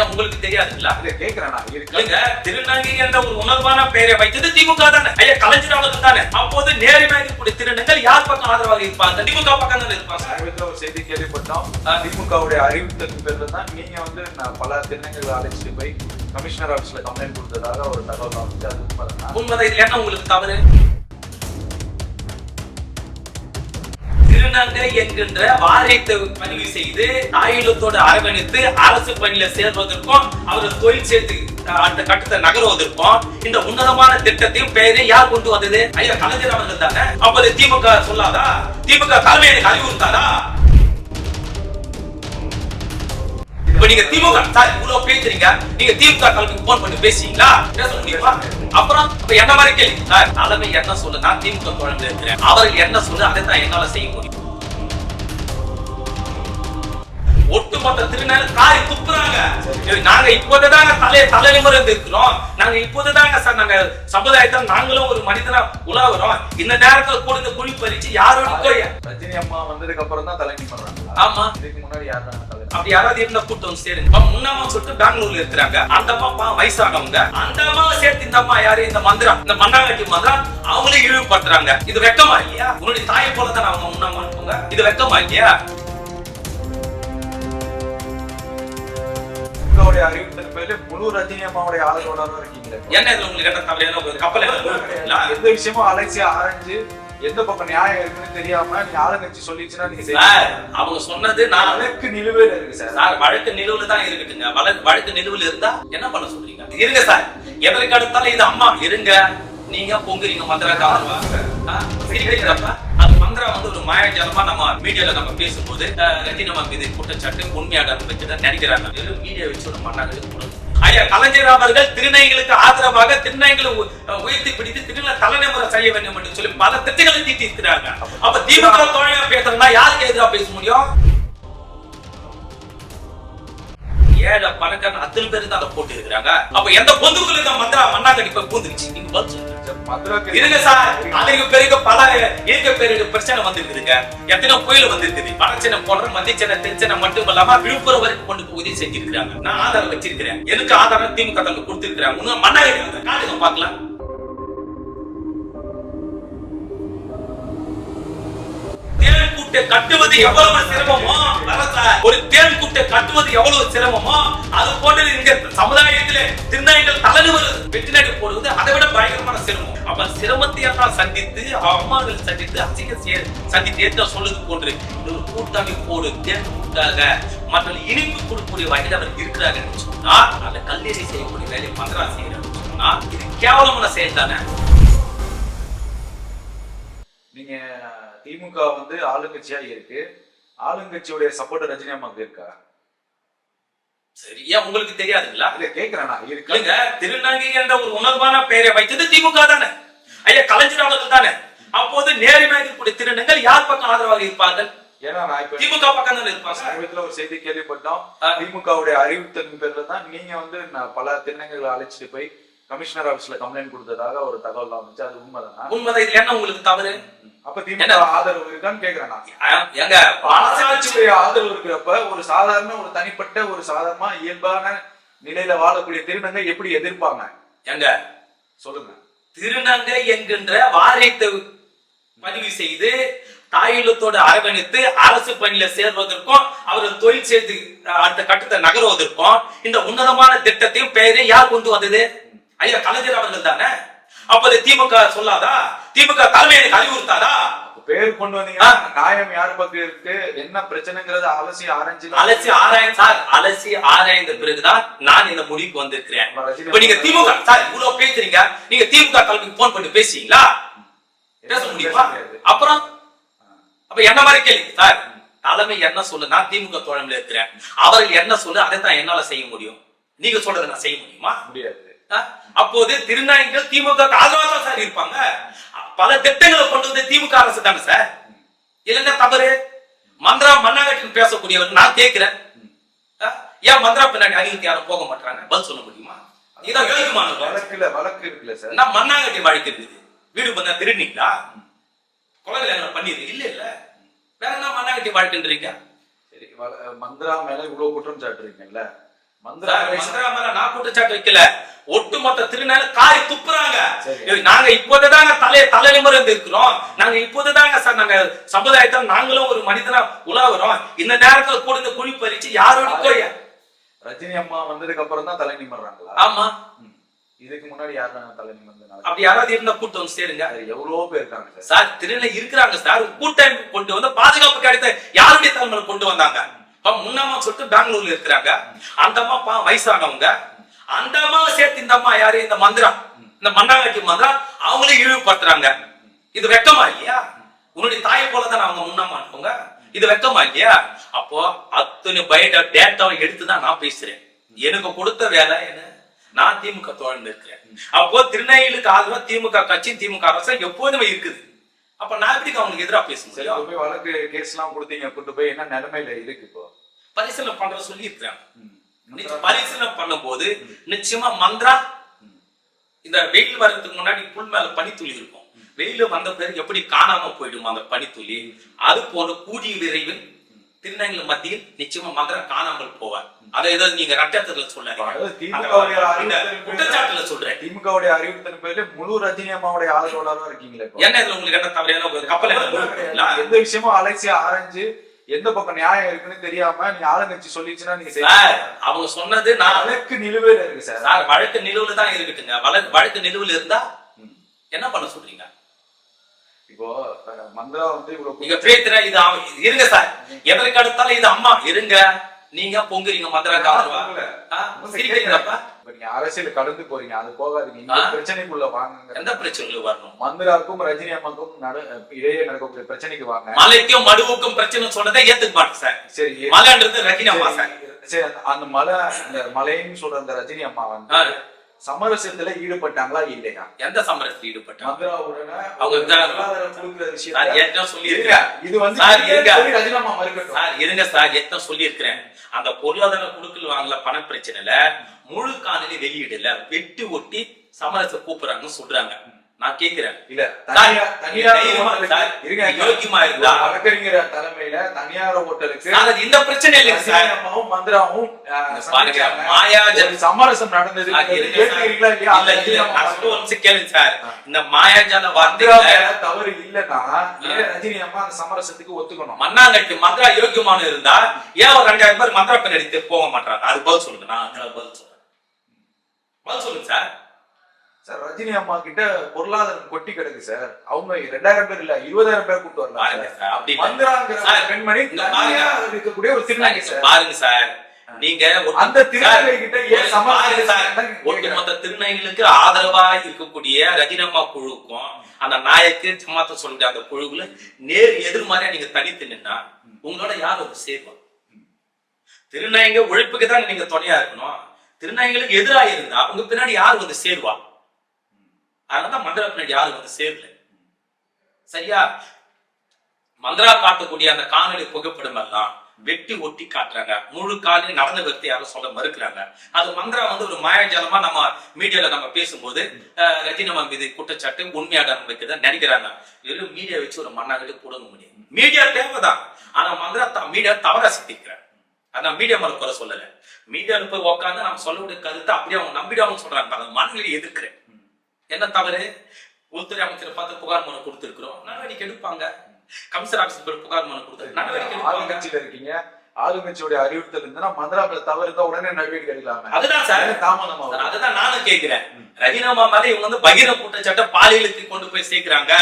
ஏன் உங்களுக்கு தெரியாதுங்களா? கேக்குறேன். திருநங்கை என்ற ஒரு உணர்வான பெயரை வைத்தது திமுக தானே. ஐயா கலைஞர் அவர்கள் தானே. அப்போது நேர்மையாக இருக்கக்கூடிய திருநங்கைகள் யார் பக்கம் ஆதரவாக இருப்பாங்க? திமுக பக்கம் தானே இருப்பாங்க. சமீபத்தில் ஒரு செய்தி கேள்விப்பட்டோம். திமுகவுடைய அறிவித்தல் பேர்ல தான் நீங்க வந்து பல திருநங்கைகளை அழைச்சிட்டு போய் கமிஷனர் ஆபீஸ்ல கம்ப்ளைண்ட் கொடுத்ததாக ஒரு தகவல் வந்து அது உண்மைதான். உண்மைதான். இதுல என்ன உங்களுக்கு தவறு? திருநங்கை என்கின்ற வாரியத்தை பதிவு செய்து தாயிலத்தோடு அரவணைத்து அரசு பணியில சேர்வதற்கும் அவர்கள் தொழில் சேர்த்து அந்த கட்டத்தை நகர்வதற்கும் இந்த உன்னதமான திட்டத்தையும் பெயரை யார் கொண்டு வந்தது? ஐயா கலைஞர் அவர்கள் தானே. அப்போது திமுக சொல்லாதா? திமுக தலைமை எனக்கு அறிவுறுத்தாதா? இப்ப நீங்க திமுக சார் இவ்வளவு பேசுறீங்க, நீங்க திமுக தலைமைக்கு போன் பண்ணி பேசுறீங்களா? பேச முடியுமா? அப்புறம் என்ன மாதிரி கேள்வி சார், தலைமை என்ன சொல்லு, நான் திமுக தோழமையில இருக்கிறேன், அவர்கள் என்ன சொல்லு அதை தான் என்னால செய்ய முடியும். ஒட்டுமொத்த திருநெல் காரி துப்புறாங்க. நாங்க இப்போதுதாங்க தலைநிமிர்ந்து இருக்கிறோம். நாங்க இப்போதுதாங்க சார் நாங்க சமுதாயத்தை நாங்களும் ஒரு மனிதனா உலவுறோம். இந்த நேரத்துல கூட குழி பறிச்சு யாரோட ரஜினி அம்மா வந்ததுக்கு அப்புறம் தான் தலைநிமிர்றாங்க. ஆமா, இதுக்கு முன்னாடி யாரும் அப்படி யாராவது இருந்தா கூட்டம் சேருங்க. முன்னம்மா சொல்லிட்டு பெங்களூர்ல இருக்கிறாங்க. அந்த அம்மா வயசானவங்க. அந்த அம்மாவை சேர்த்து இந்த அம்மா யாரு, இந்த மந்திரம், இந்த மண்ணாங்கட்டி மந்திரம் அவங்களே இழிவுபடுத்துறாங்க. இது வெக்கமா இல்லையா? உன்னுடைய தாயை போலதான் அவங்க முன்னம்மா இருப்பாங்க. இது வெக்கமா இல்லையா? அறிவித்தல் பேர்ல முழு ரஜினி அம்மாவுடைய ஆதரவோட இருக்கீங்க. என்ன இதுல உங்களுக்கு என்ன தவறு? கப்பல் எந்த விஷயமும் அலைச்சி ஆராய்ஞ்சு எந்த பக்கம் நியாயம் இருக்குன்னு தெரியாம நீ ஆளுங்கட்சி சொல்லிச்சுன்னா நீங்க அவங்க சொன்னது நான் வழக்கு நிலுவையில இருக்கு சார். வழக்கு நிலுவையில தான் இருக்குதுங்க. வழக்கு நிலுவையில இருந்தா என்ன பண்ண சொல்றீங்க? இருங்க சார், எதற்கு அடுத்தாலும் இது அம்மா இருங்க. நீங்க பொங்குறீங்க மந்திராக்கு ஆதரவா. அது மந்திரா வந்து ஒரு மாயாஜாலமா நம்ம மீடியால நம்ம பேசும்போது ரஜினி அம்மா மீது குற்றச்சாட்டு உண்மையாக வச்சுதான் நினைக்கிறாங்க. மீடியா வச்சு ஒரு மண்ணாங்க. ஐயா கலைஞர் அவர்கள் திருநங்கைகளுக்கு ஆதரவாக திருநங்கைகளை உயர்த்தி பிடித்து திருநங்கை தலைநிமிர செய்ய வேண்டும் என்று சொல்லி பல திட்டங்களை தீட்டி இருக்கிறாங்க. அப்ப திமுக தோழமையா பேசுறதுனா யாருக்கு எதிராக பேச முடியும்? ஏழை பணக்காரன் அத்தனை பேரு தான் அதை போட்டு இருக்கிறாங்க. அப்ப எந்த பொந்துக்குள்ள இந்த மந்திரா மண்ணாங்கட்டி போய் பூந்துருச்சு? நீங்க பதில் சொல்லுங்க. இருங்க சார், அதுக்கு பிறகு பல இயற்கை பேரிட பிரச்சனை வந்திருக்குதுங்க. எத்தனை புயல் வந்திருக்குது. வடச்சென்னை போன்ற மத்திய தென்சென்னை மட்டும் இல்லாம விழுப்புரம் வரைக்கும் கொண்டு போய் உதவி செஞ்சிருக்கிறாங்க. நான் ஆதாரம் வச்சிருக்கிறேன். எனக்கு ஆதாரம் திமுக தலைமை கொடுத்திருக்கிறாங்க. மண்ணாங்கட்டி காட்டுங்க பாக்கலாம். தேன் கூட்டை கட்டுவது எவ்வளவு சிரமமோ, ஒரு தேன் கூட்டை கட்டுவது எவ்வளவு சிரமமோ அது போன்று இங்க சமுதாயத்திலே திருநங்கைகள் தலைநிமிர வெற்றிநடை போடுவது அதை விட பயங்கரமான சிரமம். அப்ப சிரமத்தை எல்லாம் சந்தித்து அம்மாக்கள் சந்தித்து அசிங்க சந்தித்து ஏற்ற சொல்லுது போன்று ஒரு கூட்டாளி போடு தேன் கூட்டாக மற்ற இனிப்பு கொடுக்கக்கூடிய வகையில் அவர் இருக்கிறார்கள் சொன்னா அந்த கல்லீரை செய்யக்கூடிய வேலையை மந்திரா செய்யறாங்க சொன்னா இது கேவலமான செயல் தானே. நீங்க திமுக வந்து ஆளுங்கட்சியா இருக்கு. ஆளுங்கட்சியுடைய சப்போர்ட் ரஜினி அம்மாவுக்கு இருக்கா? சரியா உங்களுக்கு தெரியாதுங்களா? கேக்குறேன். திருநங்கை என்ற ஒரு உணர்வான பெயரை வைத்தது திமுக தானே. ஐயா கலைஞர் அவர்கள் தானே. அப்போது நேர்மையாக இருக்கக்கூடிய திருநங்கைகள் யார் பக்கம் ஆதரவாக இருப்பார்கள்? திமுக பக்கம் தானே இருப்பாங்க. சமீபத்துல ஒரு செய்தி கேள்விப்பட்டோம். திமுகவுடைய அறிவித்தல் பேர்ல தான் நீங்க வந்து பல திருநங்கைகளை அழைச்சிட்டு போய் கமிஷனர் ஆபீஸ்ல கம்ப்ளைண்ட் கொடுத்ததாக ஒரு தகவல் வந்துச்சு. அது உண்மைதான். உண்மைதான். இதுல என்ன உங்களுக்கு தவறு? அப்ப திமுக ஆதரவு இருக்கான்னு கேக்குறேன். ஆதரவு இருக்கிறப்ப ஒரு சாதாரண ஒரு தனிப்பட்ட ஒரு சாதாரணமா இயல்பான நிலையில வாழக்கூடிய திருநங்கை எப்படி எதிர்ப்பாங்க? எங்க சொல்லுங்க. திருநங்கை என்கின்ற வாரியத்தை பதிவு செய்து தாயிலத்தோடு அரவணைத்து அரசு பணியில சேர்வதற்கும் அவர்கள் தொழில் சேர்த்து அடுத்த கட்டத்தை நகர்வதற்கும் இந்த உன்னதமான திட்டத்தையும் பெயரை யார் கொண்டு வந்தது? ஐயா கலைஞர் அவர்கள் தானே. அப்போது திமுக சொல்லாதா? திமுக தலைமை எனக்கு அறிவுறுத்தாதா? பேர் கொண்டு வந்தீங்கன்னா நியாயம் யார் பக்கம் இருக்கு, என்ன பிரச்சனைங்கிறது அலசி ஆராய்ந்த பிறகுதான் நான் இந்த முடிவுக்கு வந்திருக்கிறேன். இப்ப நீங்க திமுக சார் இவ்வளவு பேசுறீங்க, நீங்க திமுக தலைமைக்கு போன் பண்ணி பேசுறீங்களா? பேச முடியுமா? அப்புறம் அப்ப என்ன மாதிரி கேள்வி சார், தலைமை என்ன சொல்லு, நான் திமுக தோழமையில இருக்கிறேன், அவர்கள் என்ன சொல்லு அதை தான் என்னால செய்ய முடியும். நீங்க சொல்றதை நான் செய்ய முடியுமா? முடியாது. அப்போது திருநங்கைகள் திமுக ஆதரவாக சார் இருப்பாங்க. பல திட்டங்களை கொண்டு வந்து திமுக அரசு தானே சார். இல்லைன்னா தவறு. மந்திரா மண்ணாங்கட்டின்னு பேசக்கூடியவர் நான் கேட்கிறேன். ஏன் மந்திரா பின்னாடி அணிக்கு யாரும் போக மாட்டாங்க? பதில் சொல்ல முடியுமா? இதான் யோகியமான வழக்கு இருக்குல்ல சார். நான் மண்ணாங்கட்டி வழக்கு இருக்குது. வீடு பண்ண திருநீங்களா? கொலைகளை பண்ணிடு இல்ல இல்ல வேற என்ன மண்ணாங்கட்டி வழக்குன்றீங்க? சரி, மந்திரா மேல இவ்வளவு குற்றம் சாட்டுறீங்கல்ல, மந்திரா மேல நான் குற்றச்சாட்டு வைக்கல, ஒட்டுமொத்த திருநாள் காரி துப்புறாங்க. சரி. நாங்க இப்போதுதாங்க தலைநிமிர்ந்து இருக்கிறோம். நாங்க இப்போதுதாங்க சார் நாங்க சமுதாயத்தை நாங்களும் ஒரு மனிதனா உலாவுறோம். இந்த நேரத்துல கூட குழி பறிச்சு யாரோட ரஜினி அம்மா வந்ததுக்கு அப்புறம் தான் தலை நிமிர்றாங்களா? ஆமா. இதுக்கு முன்னாடி யாரும் தலை நிமிர்ந்து அப்படி யாராவது இருந்தா கூட்டம் வந்து சேருங்க. எவ்வளவோ பேர் இருக்காங்க சார். திருநெல்லை இருக்கிறாங்க சார். கூட்டம் கொண்டு வந்து பாதுகாப்பு கிடைத்த யாருடைய தலைமையில கொண்டு வந்தாங்க? முன்னம்மா சொல்லிட்டு பெங்களூர்ல இருக்கிறாங்க. அந்த அம்மா வயசானவங்க. அந்த அம்மாவை சேர்த்து இந்த அம்மா யாரு, இந்த மந்திரம், இந்த மண்ணாங்கட்டி மந்திரம் அவங்களே இழிவுபடுத்துறாங்க. இது வெக்கமா இல்லையா? உன்னுடைய தாயை போலதான் அவங்க முன்னம்மா இருப்பவங்க. இது வெக்கமா இல்லையா? அப்போ அத்தனை பயோடா டேட்டாவை எடுத்துதான் நான் பேசுறேன். எனக்கு கொடுத்த வேலை என்ன? நான் திமுக தோழன் இருக்கிறேன். அப்போ திருநெல்வேலிக்கு ஆதரவா திமுக கட்சி திமுக அரசு எப்போதுமே இருக்குது. அப்ப நான் எப்படி அவங்களுக்கு எதிராக பேச முடியும்? போய் வழக்கு கேஸ் எல்லாம் கொடுத்தீங்க, கூட்டு போய் என்ன நிலைமையில இருக்கு இப்போ? பரிசீலனை பண்ற சொல்லி இருக்கிறாங்க. பரிசீலனை பண்ணும் போது நிச்சயமா மந்திரா இந்த வெயில் வர்றதுக்கு முன்னாடி புல் மேல பனித்துளி இருக்கும். வெயில் வந்த பிறகு எப்படி காணாம போயிடும் அந்த பனித்துளி, அது போல கூடிய விரைவில் திருநெல்வேலி மத்தியில் நிச்சயமா மந்திரம் காணாமல் போவார். அதை ஏதாவது நீங்க ரட்டத்துல குற்றச்சாட்டுல சொல்றேன். திமுகவுடைய அறிவுறுத்தல் பேர்ல முழு ரஜினி அம்மாவுடைய ஆதரவாளராக இருக்கீங்களே. என்ன இதுல உங்களுக்கு என்ன தவறான கப்பல் எந்த விஷயமும் அலைசி ஆராய்ஞ்சு எந்த பக்கம் நியாயம் இருக்குன்னு தெரியாம நீங்க ஆளுங்கட்சி சொல்லிச்சுன்னா நீங்க அவங்க சொன்னது நான் வழக்கு நிலுவையில இருக்கு சார். வழக்கு நிலுவையில தான் இருக்குங்க. வழக்கு நிலுவையில இருந்தா என்ன பண்ண சொல்றீங்க? இப்போ மந்திரா வந்து இவ்வளவு நீங்க பேசுற இது இருங்க சார். எதற்கு அடுத்தாலும் இது அம்மா இருங்க. நீங்க பொங்குறீங்க மந்திரா சிரிக்கிறீங்கப்பா. நீங்க அரசியல் கடந்து போறீங்க, அது போகாதீங்க. இந்த பிரச்சனைக்குள்ள வாங்க. எந்த பிரச்சனைக்குள்ள வரணும்? மந்திராவுக்கும் ரஜினி அம்மாக்கும் இடையே நடக்கக்கூடிய பிரச்சனைக்கு வாங்க. மலைக்கும் மடுவுக்கும் பிரச்சனை சொன்னதை ஏத்துக்க மாட்டேன் சார். சரி, மலைன்றது ரஜினி அம்மா சார். சரி, அந்த மலைன்னு சொல்ற அந்த ரஜினி அம்மா வந்து சமரசத்துல ஈடுபட்டாங்களா இல்லையா? எந்த சமரசத்துல ஈடுபட்டாங்க? மந்திராவுடனே அவங்க விஷயம் சொல்லி இருக்கிறேன். இது வந்து ரஜினி அம்மா மறுக்கட்டும் சார். இருங்க சார், எத்தனை சொல்லி இருக்கிறேன். அந்த பொருளாதார குழுக்கள் வாங்கல பண பிரச்சனைல முழு காணொலி வெளியிடல, வெட்டி ஒட்டி சமரச கூப்பிடுறாங்கன்னு சொல்றாங்க. நான் கேக்குறேன், இல்ல யோகியமா இருந்தா வழக்கறிஞர் தலைமையில தனியார் ஹோட்டலுக்கு இந்த பிரச்சனை இல்லைங்க சார். அம்மாவும் மந்திராவும் சமரசம் நடந்தது. கேளுங்க சார். இந்த மாயாஜால வார்த்தைகளை தவறு இல்லன்னா ரஜினி அம்மா அந்த சமரசத்துக்கு ஒத்துக்கணும். மண்ணாங்கட்டி மந்திரா யோகியமான இருந்தா ஏன் ஒரு 2000 பேர் மந்திரா பின்னாடி போக மாட்டாங்க? அது பதில் சொல்லுங்க. நான் பதில் சொல்றேன். பதில் சொல்லுங்க சார். சார், ரஜினி அம்மா கிட்ட பொருளாதாரம் கொட்டி கிடக்கு சார். அவங்க 2000 பேர் இல்ல 20,000 பேர் கூட்டு வரலாம். மந்திராங்கிற பெண்மணி இருக்கக்கூடிய ஒரு திருநங்கை சார். பாருங்க சார், நீங்க அந்த திருநங்கை கிட்ட ஒட்டுமொத்த திருநங்கைகளுக்கு ஆதரவா இருக்கக்கூடிய ரஜினி அம்மா குழுக்கும் அந்த நாயக்கு ஜமாத்த சொல்ற அந்த குழுக்குள்ள நேர் எதிர்மாதிரியா நீங்க தனித்து நின்னா உங்களோட யார் ஒரு சேவா? திருநங்கை உழைப்புக்கு தான் நீங்க துணையா இருக்கணும். திருநங்கைகளுக்கு எதிராக இருந்தா உங்க பின்னாடி யார் வந்து சேருவா? அதனாலதான் மந்திரா பின்னாடி யாரும் வந்து சேரல. சரியா? மந்திரா காட்டக்கூடிய அந்த காணொலி புகைப்படம் எல்லாம் வெட்டி ஒட்டி காட்டுறாங்க. முழு காணொலி நடந்த விதத்தை யாரும் சொல்ல மறுக்கிறாங்க. அது மந்திரா வந்து ஒரு மாயாஜாலமா நம்ம மீடியால நம்ம பேசும்போது ரஜினி அம்மா மீது குற்றச்சாட்டு உண்மையாக வைக்கதான் நினைக்கிறாங்க. வெறும் மீடியா வச்சு ஒரு மண்ணாங்கட்டி கொடுங்க முடியும். மீடியா தேவைதான். ஆனா மந்திரா மீடியா தவறா சித்திக்கிறாங்க. அதான் மீடியா மேல குறை சொல்லல. மீடியால போய் உட்காந்து நம்ம சொல்லக்கூடிய கருத்தை அப்படியே அவங்க நம்பிடாம சொல்றாங்க. அந்த மனநிலையை எதிர்க்கிறேன். என்ன தவறு? உள்துறை அமைச்சரை பார்த்து புகார் மனு கொடுத்திருக்கிறோம், நடவடிக்கை எடுப்பாங்க. கமிஷனர் ஆபீஸ் புகார் மனு கொடுத்து நடவடிக்கை ஆளுங்கட்சியில இருக்கீங்க. ஆளுங்கட்சியோட அறிவுறுத்தல் இருந்தா மந்திராவில் தவறு இருந்தா உடனே நடவடிக்கை எடுக்கலாம். அதுதான் சார் தாமதமா. அதுதான் நானும் கேட்கிறேன். ரஜினிமா மேல இவங்க வந்து பகிர குற்றச்சாட்டை பாலியலுக்கு கொண்டு போய் சேர்க்கிறாங்க,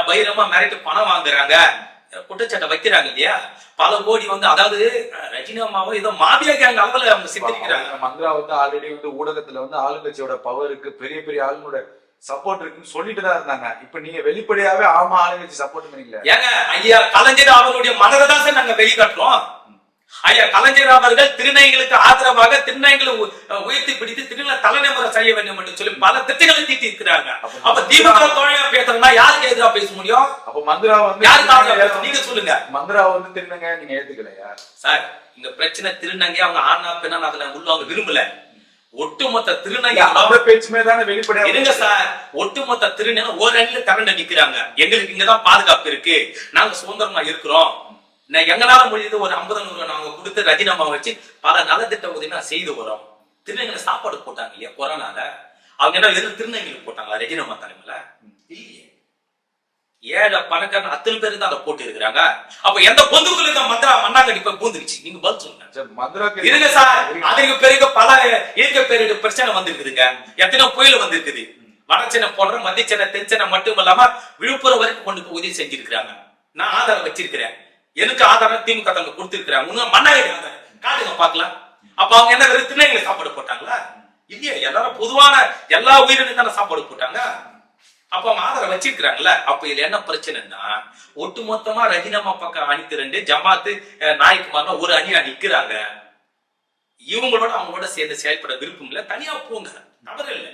பகிரமா மிரட்டு பணம் வாங்குறாங்க, குற்றச்சாட்டை வைக்கிறாங்க இல்லையா? பல கோடி வந்து, அதாவது ரஜினி அம்மாவும் ஏதோ மாபியா கேங் அளவுல அவங்க சித்தரிக்கிறாங்க. மந்திரா வந்து ஆல்ரெடி வந்து ஊடகத்துல வந்து ஆளுங்கட்சியோட பவருக்கு பெரிய பெரிய ஆளுங்களோட சப்போர்ட் இருக்குன்னு சொல்லிட்டு தான் இருந்தாங்க. இப்ப நீங்க வெளிப்படையாவே ஆமா ஆளுங்கட்சி சப்போர்ட் பண்ணீங்களா? ஏங்க ஐயா கலைஞர் அவருடைய மனதை தான் சார் நாங்க வெளிக்காட்டுறோம். ஐயா கலைஞர் அவர்கள் திருநங்கைகளுக்கு ஆதரவாக திருநங்கைகளை உயர்த்தி பிடித்து திருநங்கை தலைநமுறை செய்ய வேண்டும் என்று சொல்லி பல திட்டங்களை தீட்டி இருக்கிறாங்க. அப்ப திமுக தோழியா பேசுறதுனா யாருக்கு எதிராக பேச முடியும்? அப்ப மந்திரா வந்து யாருக்கு நீங்க சொல்லுங்க. மந்திரா வந்து திருநங்கை நீங்க ஏத்துக்கலையா சார்? இந்த பிரச்சனை திருநங்கை அவங்க ஆனா பெண்ணா அதுல உள்ள அவங்க விரும்பல. ஒட்டுமொத்த திருநங்கை பேச்சுமே தானே வெளிப்படையா இருங்க சார். ஒட்டுமொத்த திருநங்கை ஒரு அணில கரண்ட நிக்கிறாங்க. எங்களுக்கு இங்கதான் பாதுகாப்பு இருக்கு, நாங்க சுதந்திரமா இருக்கிறோம், நான் எங்களால முடியுது ஒரு 50 நாங்க கொடுத்து ரஜினி அம்மா வச்சு பல நலத்திட்ட உதவி நான் செய்து வரோம். திருநங்கையில சாப்பாடு போட்டாங்க இல்லையா கொரோனால, அவங்க என்ன வெறும் திருநங்கையில போட்டாங்களா ரஜினி அம்மா தலைமையில? இல்லையே, ஏழை பணக்காரன் அத்தனை பேரு தான் அதை போட்டு இருக்கிறாங்க. அப்ப எந்த பொந்துக்குள்ள இந்த மந்திரா மண்ணாங்கட்டி போய் பூந்துருச்சு? நீங்க பதில் சொல்லுங்க. இருங்க சார், அதுக்கு பிறகு பல இயற்கை பேரிட பிரச்சனை வந்திருக்குதுங்க. எத்தனை புயல் வந்திருக்குது. வடச்சென்னை போன்ற மத்திய சென்னை தென்சென்னை மட்டும் இல்லாம விழுப்புரம் வரைக்கும் கொண்டு போய் உதவி செஞ்சிருக்கிறாங்க. நான் ஆதாரம் வச்சிருக்கிறேன். எனக்கு ஆதாரம் திமுக தங்க கொடுத்திருக்கிறாங்க. மண்ணாங்கட்டி ஆதாரம் காட்டுங்க பாக்கலாம். அப்ப அவங்க என்ன வெறும் திருநங்கையில சாப்பாடு போட்டாங்களா? இல்லையா, எல்லாரும் பொதுவான எல்லா உயிரினும் தானே சாப்பாடு போட்டாங்க. அப்ப அவங்க ஆதரவு வச்சிருக்கிறாங்கல்ல. அப்ப இதுல என்ன பிரச்சனைன்னா, ஒட்டு மொத்தமா ரஜினம்மா பக்கம் அணி திரண்டு ஜமாத்து நாய்க்குமார் ஒரு அணியா நிக்கிறாங்க. இவங்களோட அவங்களோட சேர்ந்து செயல்பட விருப்பம் இல்ல, தனியா போங்க, தவறு இல்லை.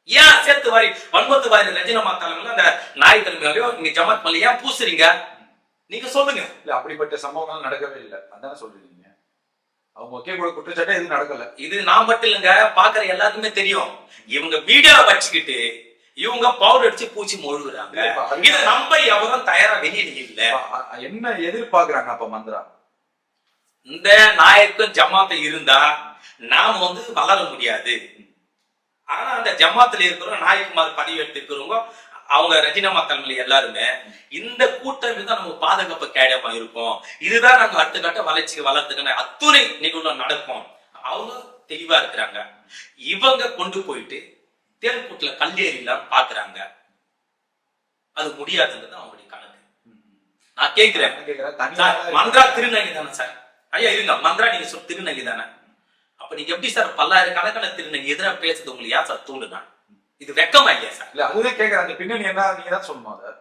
ஏன் சேர்த்து வாரி வன்மத்து வாரி ரஜினம்மா தலைமையில அந்த நாய் தலைமையோ நீங்க ஜமாத் மேல ஏன் பூசுறீங்க? நீங்க சொல்லுங்க. இல்ல, அப்படிப்பட்ட சம்பவங்கள் நடக்கவே இல்லை, அதான சொல்றீங்க. அவங்க ஒகே கூட குற்றச்சாட்டு எதுவும் நடக்கல. இது நான் மட்டும் இல்லைங்க, பாக்குற எல்லாருக்குமே தெரியும். இவங்க மீடியா வச்சுக்கிட்டு இவங்க பவுடர் அடிச்சு பூச்சி மொழுகுறாங்க. இத நம்ப எவரும் தயாரா வெளியில இல்ல. என்ன எதிர்பார்க்கறாங்க அப்ப மந்திரா? இந்த நாயக்கும் ஜமாத்தை இருந்தா நாம வளர முடியாது. ஆனா அந்த ஜமாத்துல இருக்கிற நாயக்குமார் பதிவு எடுத்து இருக்கிறவங்க அவங்க ரஜினம்மா தலைமையில எல்லாருமே இந்த கூட்டம் தான் நம்ம பாதுகாப்பு கேடமா இருக்கும். இதுதான் நாங்க அடுத்த கட்ட வளர்ச்சிக்கு வளர்த்துக்கான அத்துணை நிகழ்வு நடக்கும். அவங்க தெளிவா இருக்கிறாங்க. இவங்க கொண்டு போயிட்டு தேர்வுக்கூட்டுல கல்லேறிலாம் பாக்குறாங்க. அது முடியாதுன்றது அவங்களுடைய கணக்கு. நான் கேட்கிறேன், மந்திரா திருநங்கை தானே சார்? ஐயா இருங்க, மந்திரா நீங்க திருநங்கை தானே? அப்ப நீங்க எப்படி சார் 10,000 திருநங்கை எதிராக பேசுறது உங்களுக்கு யார் சார் தூண்டுனா? இது வெக்கமா இல்லையா சார்? இல்ல, அதுதான் கேட்கிறேன். அந்த பின்னணி என்ன நீங்க தான் சொல்லணும். அதை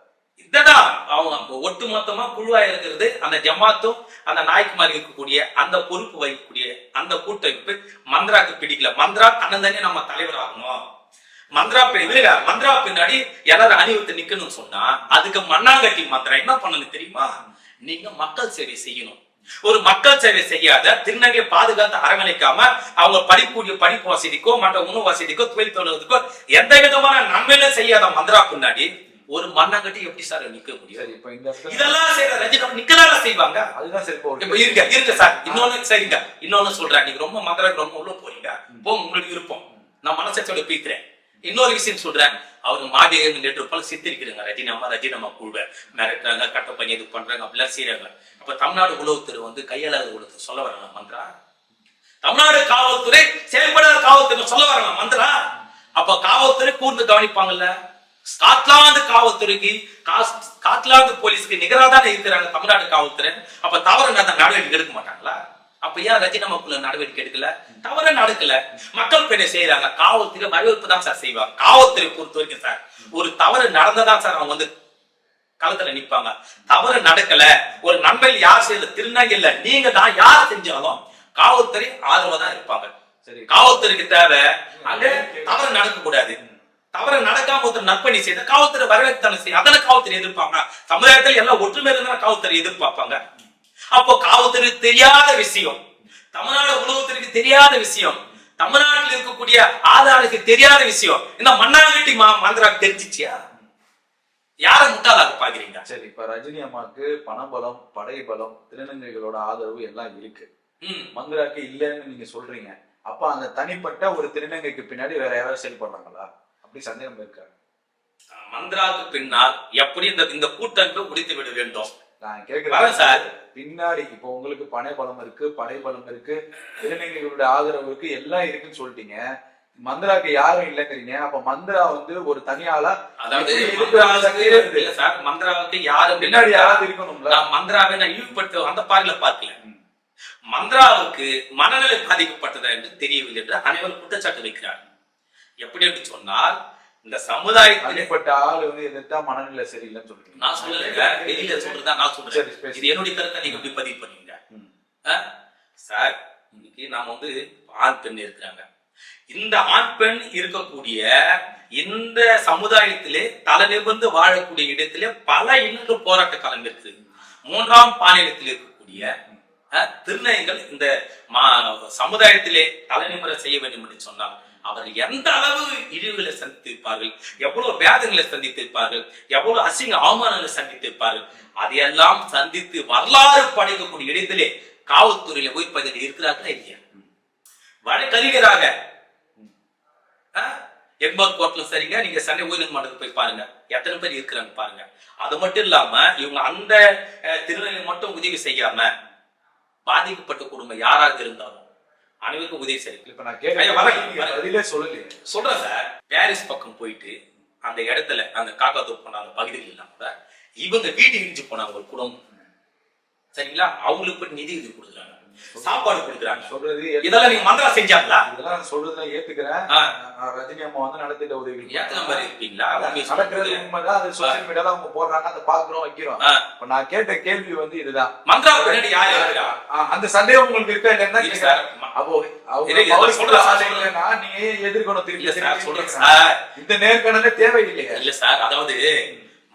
இதுதான் அவங்க ஒட்டு மொத்தமா குழுவா இருக்கிறது. அந்த ஜமாத்தும் அந்த நாய்க்குமாரி இருக்கக்கூடிய அந்த பொறுப்பு வகிக்கக்கூடிய அந்த கூட்டமைப்பு மந்திராக்கு பிடிக்கல. மந்திரா தன்னந்தனே நம்ம தலைவர் ஆகணும். மந்திரா பின்னாடி எல்லாரும் அணிவித்து நிக்கணும்னு சொன்னா அதுக்கு மண்ணாங்கட்டி மந்திரா என்ன பண்ணணும் தெரியுமா? நீங்க மக்கள் சேவை செய்யணும். ஒரு மக்கள் சேவை செய்யாத திருநங்கை பாதுகாத்து அரவணைக்காம அவங்க படிக்கக்கூடிய படிப்பு வசதிக்கோ மற்ற உணவு வசதிக்கோ தொழில் தொழிலுக்கோ எந்த விதமான நன்மையிலும் செய்யாத மந்திரா பின்னாடி ஒரு மண்ணாங்கட்டி எப்படி சார் நிக்க முடியும்? இதெல்லாம் செய்யற ரஜினி நிக்கதான செய்வாங்க. அதுதான் சரி. இப்ப இருங்க சார், இன்னொன்னு சரிங்க, இன்னொன்னு சொல்றேன். நீங்க ரொம்ப மந்திராக்கு ரொம்ப உள்ள போறீங்க, உங்களுக்கு விருப்பம், நான் மனசை சொல்லி பேசுறேன். இன்னொரு விஷயம் சொல்றேன், அவங்க மாடியை நேற்று போல சித்தரிக்கிறாங்க. ரஜினம்மா குழுவை மிரட்டுறாங்க, கட்ட பண்ணி இது பண்றாங்க, அப்படிலாம் செய்யறாங்க. அப்ப தமிழ்நாடு உளவுத்துறை கையாளாத உளவுத்துறை சொல்ல வராங்க மந்திரா? தமிழ்நாடு காவல்துறை செயல்படாத காவல்துறை சொல்ல வராங்க மந்திரா? அப்ப காவல்துறை கூர்ந்து கவனிப்பாங்கல்ல. ஸ்காட்லாந்து காவல்துறைக்கு ஸ்காட்லாந்து போலீஸுக்கு நிகராக இருக்கிறாங்க தமிழ்நாடு காவல்துறை. அப்ப தவறு நடவடிக்கை எடுக்க மாட்டாங்களா? அப்ப ஏன் ரஜினம்மாக்குள்ள நடவடிக்கை எடுக்கல? தவற நடக்கல, மக்கள் பெண்ணை செய்யறாங்க. காவல்துறை வரவேற்பு தான் சார் செய்வாங்க. காவல்துறை பொறுத்த வரைக்கும் சார் ஒரு தவறு நடந்ததான் சார் அவங்க களத்துல நிப்பாங்க. தவறு நடக்கல, ஒரு நன்மையில் யார் செய்யல, திருநங்கை இல்ல, நீங்க தான் யார் செஞ்சாலும் காவல்துறை ஆதரவா தான் இருப்பாங்க. சரி, காவல்துறைக்கு தேவை அங்க தவறு நடக்க கூடாது. தவறு நடக்காம ஒருத்தர் நற்பணி செய்த காவல்துறை வரவேற்பான செய்ய அதனை காவல்துறை எதிர்ப்பாங்க. சமுதாயத்தில் எல்லாம் ஒற்றுமை இருந்தா காவல்துறை எதிர்பார்ப்பாங்க. அப்போ காவல்துறை தெரியாத விஷயம், தமிழ்நாடு உளவுத்துறைக்கு தெரியாத விஷயம், தமிழ்நாட்டில் இருக்கக்கூடிய ஆதாருக்கு தெரியாத விஷயம் இந்த மண்ணாங்கட்டி மந்திராக்கு தெரிஞ்சிச்சியா? யார முட்டாளாக பாக்குறீங்க? சரி, இப்ப ரஜினி அம்மாவுக்கு பணபலம், படை பலம், திருநங்கைகளோட ஆதரவு எல்லாம் இருக்கு. மந்திராக்கு இல்லைன்னு நீங்க சொல்றீங்க. அப்ப அந்த தனிப்பட்ட ஒரு திருநங்கைக்கு பின்னாடி வேற யாராவது செயல்படுறாங்களா? அப்படி சந்தேகம் இருக்கா? மந்திராக்கு பின்னால் எப்படி இந்த கூட்டமைப்பை முடித்து விட வேண்டும் நான் கேட்கிறேன் சார். பின்னாடி இப்ப உங்களுக்கு பணபலம் இருக்கு, படைபலம் இருக்கு, திருநங்கைகளுடைய ஆதரவு இருக்கு, எல்லாம் இருக்குன்னு சொல்லிட்டீங்க. மந்திராக்கு யாரும் இல்லைங்கிறீங்க. அப்ப மந்திரா ஒரு தனியாளா? அதாவது சார், மந்திராவுக்கு யாரும் பின்னாடி யாராவது இருக்கணும்ல. மந்திராவை நான் ஈடுபடுத்த அந்த பார்வையில பார்க்கல. மந்திராவுக்கு மனநிலை பாதிக்கப்பட்டதா என்று தெரியவில்லை என்று அனைவரும் குற்றச்சாட்டு வைக்கிறார். எப்படி என்று சொன்னால் இந்த சமுதாயத்திலேப்பட்ட ஆளு எதிர்த்தா மனநிலை சரியில்லைன்னு சொல்றீங்க. நான் சொல்லல, வெளியில சொல்றதா நான் சொல்றேன். இது என்னுடைய கருத்தை நீங்க எப்படி பதிவு பண்ணீங்க சார்? இன்னைக்கு நாம ஆண் பெண் இருக்கிறாங்க. இந்த ஆண் பெண் இருக்கக்கூடிய இந்த சமுதாயத்திலே தலை நிமிர்ந்து வாழக்கூடிய இடத்திலே பல இன்னொரு போராட்ட களம் இருக்குது. 3ஆம் பாலினத்தில் இருக்கக்கூடிய திருநங்கைகள் இந்த சமுதாயத்திலே தலை நிமிர செய்ய வேண்டும் என்று சொன்னால் அவர்கள் எந்த அளவு இழிவுகளை சந்தித்திருப்பார்கள், எவ்வளவு வேதங்களை சந்தித்திருப்பார்கள், எவ்வளவு அசிங்க அவமானங்களை சந்தித்திருப்பார்கள். அதையெல்லாம் சந்தித்து வரலாறு படைக்கக்கூடிய இடத்திலே காவல்துறையில போய் பதில் இருக்கிறார்களா இல்லையா? வழக்கறிஞராக எக்பர் கோர்ட்ல சரிங்க, நீங்க சென்னை உயர்நீதிமன்றத்துக்கு போய் பாருங்க, எத்தனை பேர் இருக்கிறாங்க பாருங்க. அது மட்டும் இல்லாம இவங்க அந்த திருநெல்வேலி மட்டும் உதவி செய்யாம பாதிக்கப்பட்ட குடும்பம் யாராக இருந்தாலும் அனைவருக்கும் உதவி செய்யும். இப்ப நான் கேட்க சொல்றேன் சார், பாரிஸ் பக்கம் போயிட்டு அந்த இடத்துல அந்த காக்காத்தூர் போன அந்த பகுதியில் இல்லாம கூட இவங்க வீடு இடிஞ்சு போனாங்க ஒரு குடும்பம், சரிங்களா? அவங்களுக்கு போய் நிதி உதவி கொடுக்குறாங்க, சாப்பாடு கொடுக்குறாங்க. சொல்றது இதெல்லாம் நீங்க மந்திரா செஞ்சாங்களா? இதெல்லாம் சொல்றதுல ஏத்துக்கிறேன். ரஜினி அம்மா வந்து நடத்திட்ட உதவி ஏத்துன மாதிரி இருப்பீங்களா? நடக்கிறது உண்மைதான். அது சோசியல் மீடியால அவங்க போடுறாங்க, அதை பாக்குறோம், வைக்கிறோம். இப்ப நான் கேட்ட கேள்வி வந்து இதுதான், மந்திரா பின்னாடி யார் இருக்கிறா? அந்த சந்தேகம் உங்களுக்கு இருக்கா இல்லைன்னா கேக்குறேன். அப்போ இல்லைன்னா நீங்க எதிர்க்கணும் திருப்பி. இந்த நேர்காணல தேவையில்லையா? இல்ல சார், அதாவது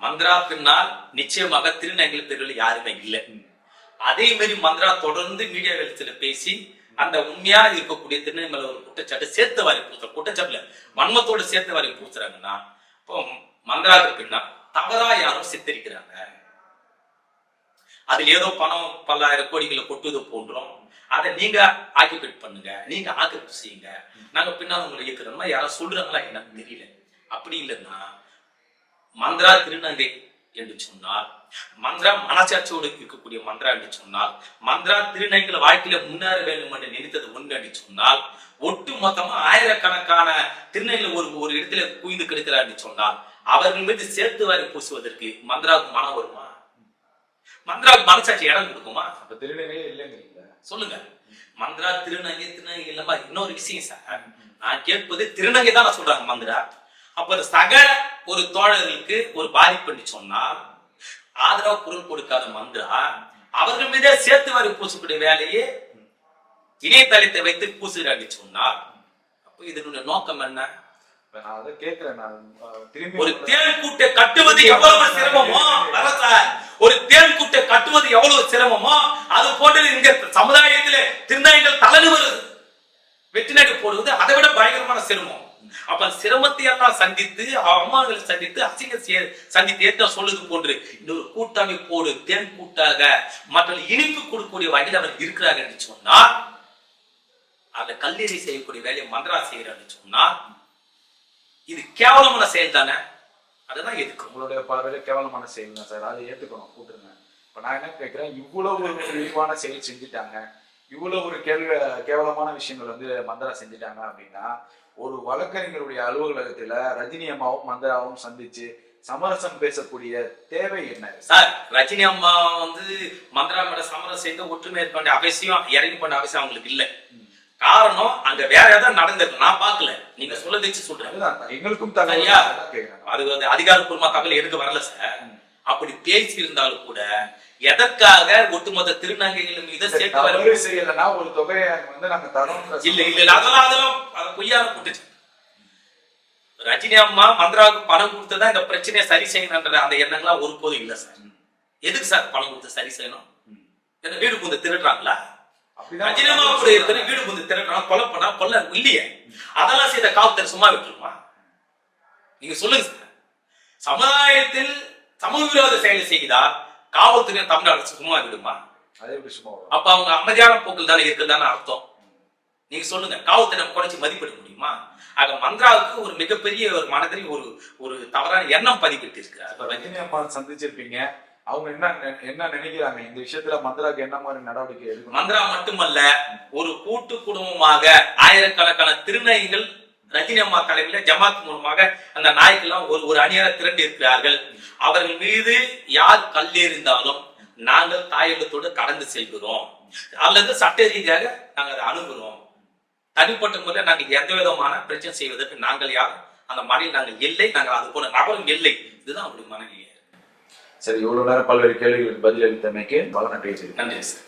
மந்திரா பின்னால் நிச்சயமாக திருநங்கை தெருவில் யாருமே இல்லை. அதே மாதிரி மந்திரா தொடர்ந்து மீடியா வெளிச்சல பேசி அந்த உண்மையா இருக்கக்கூடிய திருநங்கை மேல ஒரு குற்றச்சாட்டு சேர்த்து வாரி பூசுற, குற்றச்சாட்டுல வன்மத்தோடு சேர்த்து வாரி பூசுறாங்கன்னா இப்போ மந்திராவுக்கு பின்னா தவறா யாரும் சித்தரிக்கிறாங்க. அதுல ஏதோ பணம் பல்லாயிரம் கோடிகளை கொட்டுவது போன்றோம். அதை நீங்க ஆக்கிபேட் பண்ணுங்க, நீங்க ஆக்கிரமிப்பு செய்யுங்க, நாங்க பின்னால் உங்களை இயக்குறோம்னா யாரும் சொல்றாங்களா எனக்கு தெரியல. அப்படி இல்லைன்னா மந்திரா திருநங்கை என்று சொன்னால், மந்திரா மனசாட்சியோடு இருக்கக்கூடிய மந்திரா என்று சொன்னால், மந்திரா திருநங்கைகள் வாழ்க்கையில முன்னேற வேண்டும் என்று நினைத்தது ஒன்று என்று சொன்னால், ஒட்டு மொத்தமா ஆயிரக்கணக்கான திருநங்கைகள் ஒரு இடத்துல குவிந்து கிடக்கிறார் என்று சொன்னால் அவர்கள் மீது சேர்த்து வாரி பூசுவதற்கு மந்திராவுக்கு மனம் வருமா? மந்திராவுக்கு மனசாட்சி இடம் கொடுக்குமா? அப்ப திருநங்கையே இல்லைங்க சொல்லுங்க. மந்திரா திருநங்கை இல்லமா? இன்னொரு விஷயம் சார், நான் கேட்பது திருநங்கை தான் சொல்றாங்க மந்திரா. அப்ப சக ஒரு தோழர்களுக்கு ஒரு பாதிப்பு என்று சொன்னால் ஆதரவு குரல் கொடுக்காத மந்திரா அவர்கள் மீதே சேர்த்து வாரி பூசக்கூடிய வேலையே இணையதளத்தை வைத்து பூசுகிறார் சொன்னார். அப்ப இதனுடைய நோக்கம் என்ன? ஒரு தேன் கூட்டை கட்டுவது எவ்வளவு சிரமமோ, ஒரு தேன் கூட்டை கட்டுவது எவ்வளவு சிரமமோ அது போன்று இங்க சமுதாயத்திலே திருநங்கைகள் தலைநிமிரு வெற்றி நடை போடுவது அதை விட பயங்கரமான சிரமம். அப்ப சிரமத்தை எல்லாம் சந்தித்து அவமானங்களை சந்தித்து அசிங்க சந்தித்து ஏற்ற சொல்லுது போன்று இன்னொரு கூட்டாளி போடு தேன் கூட்டாக மற்ற இனிப்பு கொடுக்கக்கூடிய வகையில் அவர் இருக்கிறார் என்று சொன்னார். அந்த கல்லீரி செய்யக்கூடிய வேலையை மந்திரா செய்யறான்னு சொன்னார். இது கேவலமான செயல் தானே? அதுதான் எதுக்கு உங்களுடைய பார்வையில கேவலமான செயல் தான் சார், அதை ஏத்துக்கணும், கூட்டுருங்க. இப்ப நான் என்ன கேட்கிறேன், இவ்வளவு ஒரு இழிவான செயல் செஞ்சுட்டாங்க, இவ்வளவு ஒரு கேவலமான விஷயங்கள் வந்து மந்திரா செஞ்சுட்டாங்க அப்படின்னா ஒரு வழக்கறிஞருடைய அலுவலகத்துல ரஜினி அம்மாவும் மந்திராவும் சந்திச்சு சமரசம் பேசக்கூடிய தேவை என்ன சார்? ரஜினி அம்மா வந்து மந்திரா மேல சமரசம் செய்து ஒற்றுமை பண்ண அவசியம், இறங்கி பண்ண அவசியம் அவங்களுக்கு இல்ல. காரணம் அங்க வேற ஏதாவது நடந்திருக்கு, நான் பாக்கல, நீங்க சொல்ல வச்சு சொல்றேன். எங்களுக்கும் அது வந்து அதிகாரப்பூர்வமா தகவல் எடுக்க வரல சார். அப்படி பேசி இருந்தாலும் கூட எதற்காக ஒட்டுமொத்த திருநங்கைகள் மீது செய்யலன்னா ஒரு தொகையை வந்து நாங்க தரோம் இல்ல இல்ல அதெல்லாம் பொய்யான கூட்டுச்சு. ரஜினி அம்மா மந்திராவுக்கு பணம் கொடுத்ததான் இந்த பிரச்சனையை சரி செய்யணும்ன்ற அந்த எண்ணங்கள்லாம் ஒருபோதும் இல்ல சார். எதுக்கு சார் பணம் கொடுத்து சரி செய்யணும்? என்ன வீடு புந்து திருடுறாங்களா? ரஜினி அம்மா கூட இருக்கிற வீடு புந்து திருடுறாங்க, கொலை பண்ணா கொல்ல இல்லையே, அதெல்லாம் செய்த காவல்துறை சும்மா விட்டுருமா? நீங்க சொல்லுங்க சார். சமுதாயத்தில் சமூக விரோத செயலை செய்தால் காவல்துறை தமிழ்நாடு சும்மா விடுமா? அப்ப அவங்க அமைதியான போக்கில் தானே இருக்குதானே அர்த்தம். நீங்க சொல்லுங்க, காவல்துறை குறைச்சி மதிப்பிட முடியுமா? ஆக மந்திராவுக்கு ஒரு மிகப்பெரிய ஒரு மனதில் ஒரு தவறான எண்ணம் பதிவிட்டு இருக்கிறார். ரஜினி அம்மா சந்திச்சிருப்பீங்க, அவங்க என்ன நினைக்கிறாங்க இந்த விஷயத்துல? மந்திராவுக்கு என்ன மாதிரி நடவடிக்கை எடுக்கும்? மந்திரா மட்டுமல்ல, ஒரு கூட்டு குடும்பமாக ஆயிரக்கணக்கான திருநங்கைகள் ரஜினி அம்மா தலைமையில ஜமாத் மூலமாக அந்த நாய்க்கெல்லாம் ஒரு அணியாக திரண்டு இருக்கிறார்கள். அவர்கள் மீது யார் கல்லெறிந்தாலும் நாங்கள் தாயகத்தோடு கடந்து செல்கிறோம் அல்லது சட்ட ரீதியாக நாங்கள் அதை அணுகிறோம். தனிப்பட்ட முறையில் நாங்கள் எந்த விதமான பிரச்சனை செய்வதற்கு நாங்கள் யாரும் அந்த மனையில் நாங்கள் இல்லை, நாங்கள் அது போல நபரும் இல்லை. இதுதான் அப்படி மனைவி. சரி, இவ்வளவு நேரம் பல்வேறு கேள்விகளுக்கு பதில் அளித்தமைக்கு பல நன்றி. நன்றி சார்.